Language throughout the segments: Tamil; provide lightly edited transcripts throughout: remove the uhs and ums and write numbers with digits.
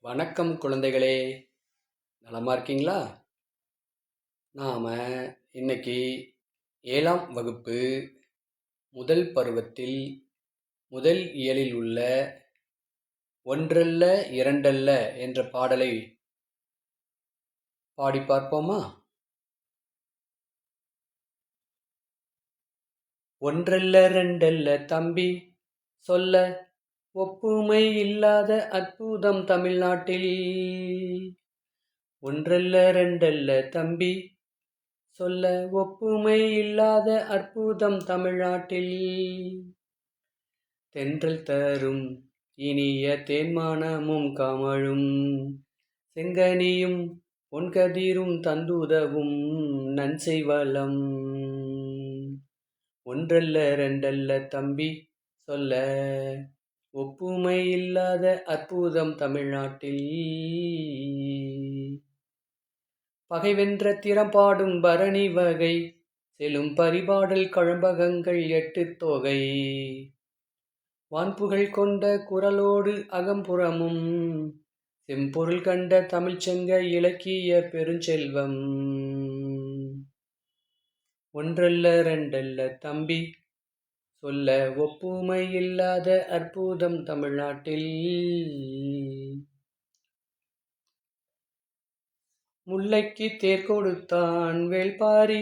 வணக்கம் குழந்தைகளே, நலமா இருக்கீங்களா? நாம இன்னைக்கு 7ஆம் வகுப்பு முதல் பருவத்தில் முதல் இயலில் உள்ள ஒன்றல்ல இரண்டல்ல என்ற பாடலை பாடி பார்ப்போமா? ஒன்றல்ல ரெண்டல்ல தம்பி, சொல்ல ஒப்புமை இல்லாத அற்புதம் தமிழ்நாட்டில். ஒன்றல்ல ரெண்டல்ல தம்பி, சொல்ல ஒப்புமை இல்லாத அற்புதம் தமிழ்நாட்டில். தென்றல் தரும் இனிய தேன்மானமும் கமழும் செங்கனியும் பொன்கதிரும் தந்துதவும் நன்செய்வலம். ஒன்றல்ல ரெண்டல்ல தம்பி, சொல்ல ஒப்புமை இல்லாத அற்புதம் தமிழ்நாட்டில். பகைவென்ற திறம்பாடும் பரணி வகை செலும் பரிபாடல் கழம்பகங்கள் 8 தொகை. வான்புகழ் கொண்ட குரலோடு அகம்புறமும் செம்பொருள் கண்ட தமிழ்ச்சங்க இலக்கிய பெருஞ்செல்வம். ஒன்றல்ல ரெண்டல்ல தம்பி, சொல்ல ஒப்புமை இல்லாத அற்புதம் தமிழ்நாட்டில். முல்லைக்கு தேர் கொடுத்தான் வேள்பாரி,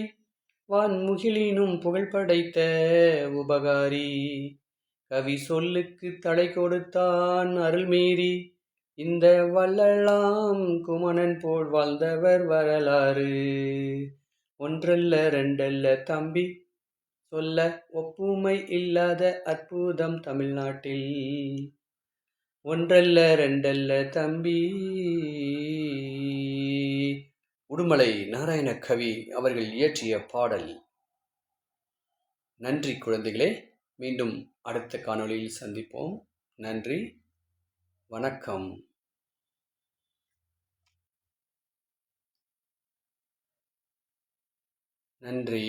வான்முகிலினும் புகழ் படைத்த உபகாரி. கவி சொல்லுக்கு தடை கொடுத்தான் அருள்மீறி, இந்த வள்ளலாம் குமணன் போல் வாழ்ந்தவர் வரலாறு. ஒன்றல்ல ரெண்டல்ல தம்பி, சொல்ல ஒப்புமை இல்லாத அற்புதம் தமிழ்நாட்டில். ஒன்றல்ல ரெண்டல்ல தம்பி. உடுமலை நாராயண கவி அவர்கள் இயற்றிய பாடல். நன்றி குழந்தைகளே. மீண்டும் அடுத்த காணொளியில் சந்திப்போம். நன்றி, வணக்கம். நன்றி.